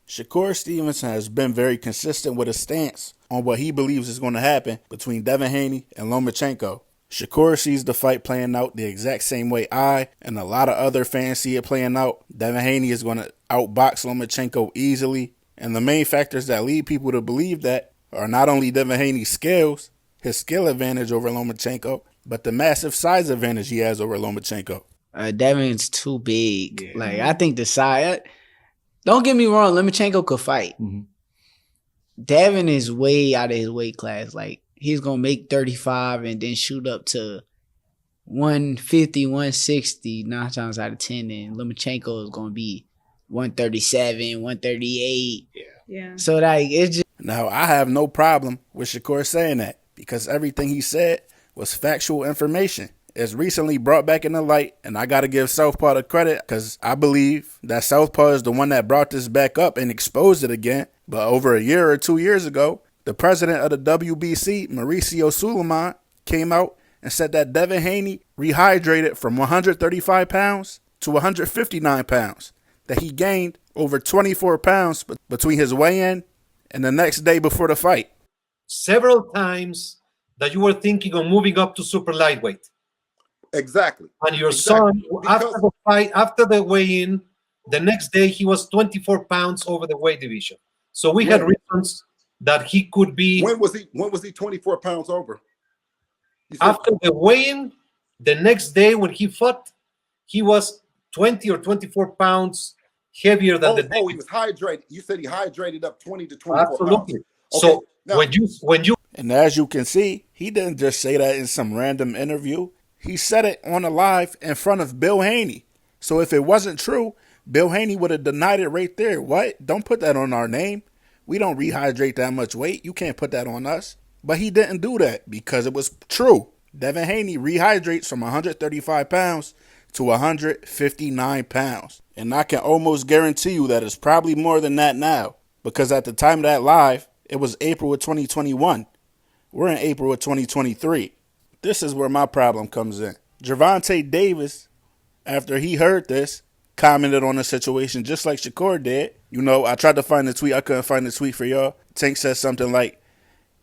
Shakur Stevenson has been very consistent with his stance on what he believes is going to happen between Devin Haney and Lomachenko. Shakur sees the fight playing out the exact same way I and a lot of other fans see it playing out. Devin Haney is going to outbox Lomachenko easily, and the main factors that lead people to believe that are not only Devin Haney's skills, his skill advantage over Lomachenko, but the massive size advantage he has over Lomachenko. Devin's too big. Yeah. Like, I think the size. Don't get me wrong, Lomachenko could fight. Mm-hmm. Devin is way out of his weight class. Like, he's going to make 35 and then shoot up to 150, 160, 9 times out of 10. And Lomachenko is going to be 137, 138. Yeah. So, like, it's just. Now, I have no problem with Shakur saying that because everything he said was factual information. It's recently brought back into light, and I got to give Southpaw the credit because I believe that Southpaw is the one that brought this back up and exposed it again. But over a year or 2 years ago, the president of the WBC, Mauricio Suleiman, came out and said that Devin Haney rehydrated from 135 pounds to 159 pounds, that he gained over 24 pounds between his weigh-in and the next day before the fight. Several times that you were thinking of moving up to super lightweight. Exactly. And your son, after the fight, after the weigh-in, the next day he was 24 pounds over the weight division. So we had reasons that he could be. When was he 24 pounds over? After the weigh-in, the next day when he fought, he was 20 or 24 pounds heavier than the day. He was hydrated. You said he hydrated up 20 to 24 Absolutely. pounds. Okay. So now, when you and as you can see, he didn't just say that in some random interview. He said it on a live in front of Bill Haney. So if it wasn't true, Bill Haney would have denied it right there. What? Don't put that on our name. We don't rehydrate that much weight. You can't put that on us. But he didn't do that because it was true. Devin Haney rehydrates from 135 pounds to 159 pounds. And I can almost guarantee you that it's probably more than that now. Because at the time of that live, it was April of 2021. We're in April of 2023. This is where my problem comes in. Gervonta Davis, after he heard this, commented on the situation just like Shakur did. You know, I tried to find the tweet. I couldn't find the tweet for y'all. Tank says something like,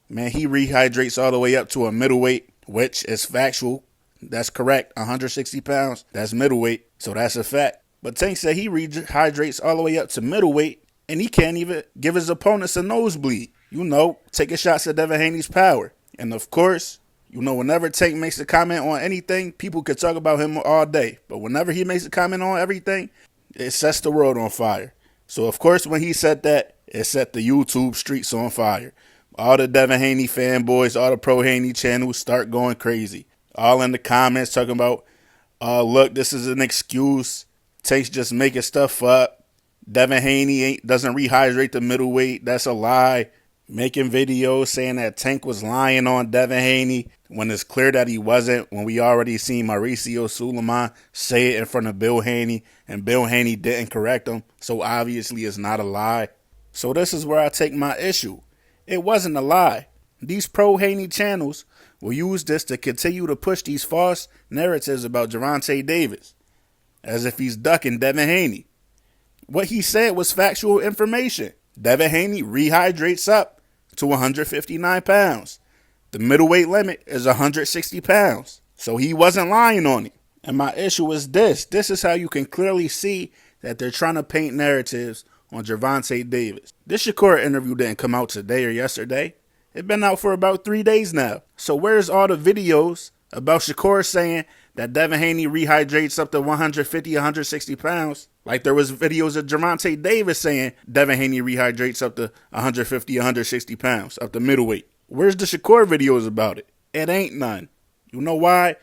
man, he rehydrates all the way up to a middleweight, which is factual. That's correct. 160 pounds, that's middleweight. So that's a fact. But Tank said he rehydrates all the way up to middleweight, and he can't even give his opponents a nosebleed. You know, taking shots at Devin Haney's power. And of course, you know, whenever Tank makes a comment on anything, people could talk about him all day. But whenever he makes a comment on everything, it sets the world on fire. So, of course, when he said that, it set the YouTube streets on fire. All the Devin Haney fanboys, all the Pro Haney channels start going crazy. All in the comments talking about, look, this is an excuse. Tank's just making stuff up. Devin Haney doesn't rehydrate the middleweight. That's a lie. Making videos saying that Tank was lying on Devin Haney when it's clear that he wasn't, when we already seen Mauricio Suleiman say it in front of Bill Haney, and Bill Haney didn't correct him, so obviously it's not a lie. So this is where I take my issue. It wasn't a lie. These pro-Haney channels will use this to continue to push these false narratives about Gervonta Davis, as if he's ducking Devin Haney. What he said was factual information. Devin Haney rehydrates up to 159 pounds. The middleweight limit is 160 pounds. So he wasn't lying on it. And my issue is this. This is how you can clearly see that they're trying to paint narratives on Gervonta Davis. This Shakur interview didn't come out today or yesterday. It's been out for about 3 days now. So where's all the videos about Shakur saying that Devin Haney rehydrates up to 150, 160 pounds? Like there was videos of Gervonta Davis saying Devin Haney rehydrates up to 150, 160 pounds, up to middleweight. Where's the Shakur videos about it? It ain't none. You know why?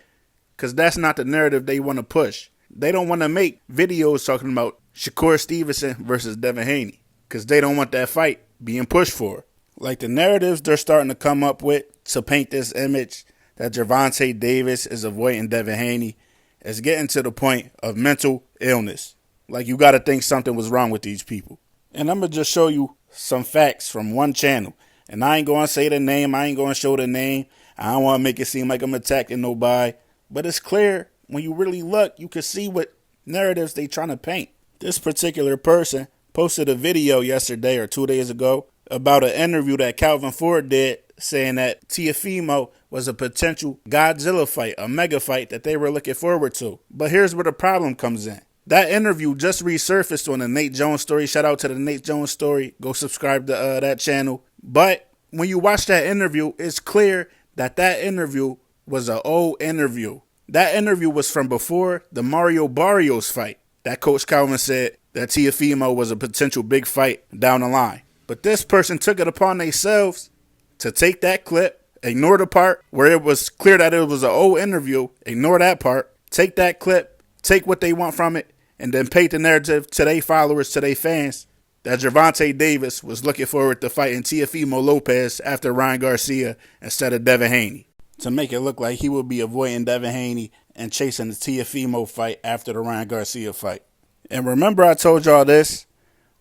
Because that's not the narrative they want to push. They don't want to make videos talking about Shakur Stevenson versus Devin Haney because they don't want that fight being pushed for. Like the narratives they're starting to come up with to paint this image that Gervonta Davis is avoiding Devin Haney is getting to the point of mental illness. Like you got to think something was wrong with these people. And I'm going to just show you some facts from one channel. And I ain't going to say the name. I ain't going to show the name. I don't want to make it seem like I'm attacking nobody. But it's clear when you really look, you can see what narratives they trying to paint. This particular person posted a video yesterday or 2 days ago about an interview that Calvin Ford did saying that Teofimo was a potential Godzilla fight, a mega fight that they were looking forward to. But here's where the problem comes in. That interview just resurfaced on the Nate Jones story. Shout out to the Nate Jones story. Go subscribe to that channel. But when you watch that interview, it's clear that interview was an old interview. That interview was from before the Mario Barrios fight. That Coach Calvin said that Teofimo was a potential big fight down the line. But this person took it upon themselves to take that clip, ignore the part where it was clear that it was an old interview, ignore that part, take that clip, take what they want from it, and then paint the narrative to their followers, to their fans, that Gervonta Davis was looking forward to fighting Teofimo Lopez after Ryan Garcia instead of Devin Haney, to make it look like he would be avoiding Devin Haney and chasing the Teofimo fight after the Ryan Garcia fight. And remember I told y'all this?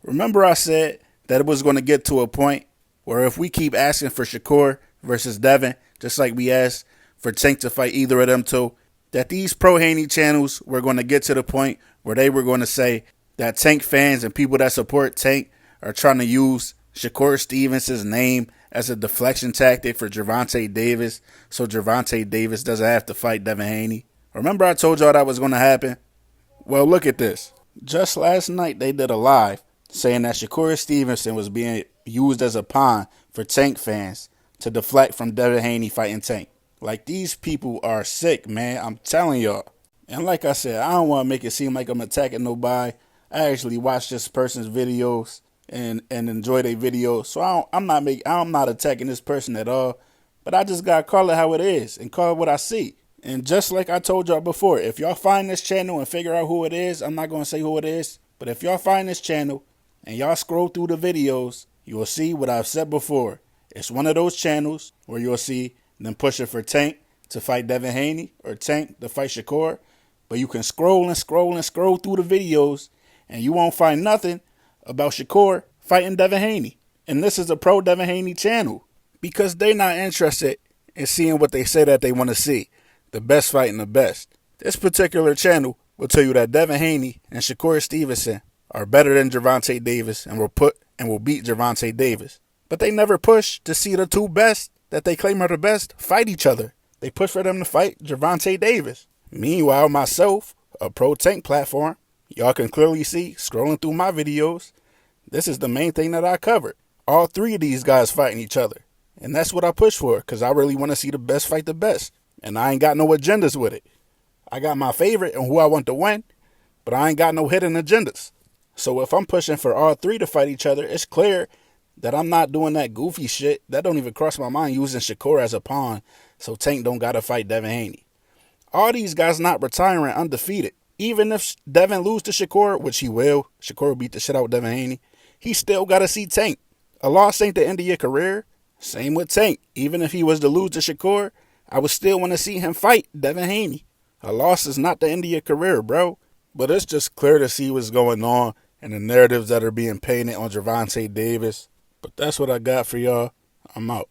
Remember I said that it was going to get to a point where if we keep asking for Shakur versus Devin, just like we asked for Tank to fight either of them two, that these pro-Haney channels were going to get to the point where they were going to say that Tank fans and people that support Tank are trying to use Shakur Stevenson's name as a deflection tactic for Gervonta Davis, so Gervonta Davis doesn't have to fight Devin Haney. Remember I told y'all that was going to happen? Well, look at this. Just last night they did a live saying that Shakur Stevenson was being used as a pawn for Tank fans to deflect from Devin Haney fighting Tank. Like, these people are sick, man. I'm telling y'all. And like I said, I don't want to make it seem like I'm attacking nobody. I actually watch this person's videos and enjoy their videos. So I'm not attacking this person at all. But I just gotta call it how it is and call it what I see. And just like I told y'all before, if y'all find this channel and figure out who it is, I'm not gonna say who it is. But if y'all find this channel and y'all scroll through the videos, you will see what I've said before. It's one of those channels where you'll see them pushing for Tank to fight Devin Haney or Tank to fight Shakur. But you can scroll and scroll and scroll through the videos and you won't find nothing about Shakur fighting Devin Haney. And this is a pro Devin Haney channel because they're not interested in seeing what they say that they want to see. The best fighting the best. This particular channel will tell you that Devin Haney and Shakur Stevenson are better than Gervonta Davis and will beat Gervonta Davis. But they never push to see the two best that they claim are the best fight each other. They push for them to fight Gervonta Davis. Meanwhile, myself, a pro Tank platform, y'all can clearly see scrolling through my videos, this is the main thing that I covered. All three of these guys fighting each other. And that's what I push for because I really want to see the best fight the best. And I ain't got no agendas with it. I got my favorite and who I want to win, but I ain't got no hidden agendas. So if I'm pushing for all three to fight each other, it's clear that I'm not doing that goofy shit. That don't even cross my mind using Shakur as a pawn so Tank don't got to fight Devin Haney. All these guys not retiring undefeated. Even if Devin lose to Shakur, which he will, Shakur will beat the shit out of Devin Haney, he still got to see Tank. A loss ain't the end of your career. Same with Tank. Even if he was to lose to Shakur, I would still want to see him fight Devin Haney. A loss is not the end of your career, bro. But it's just clear to see what's going on and the narratives that are being painted on Gervonta Davis. But that's what I got for y'all. I'm out.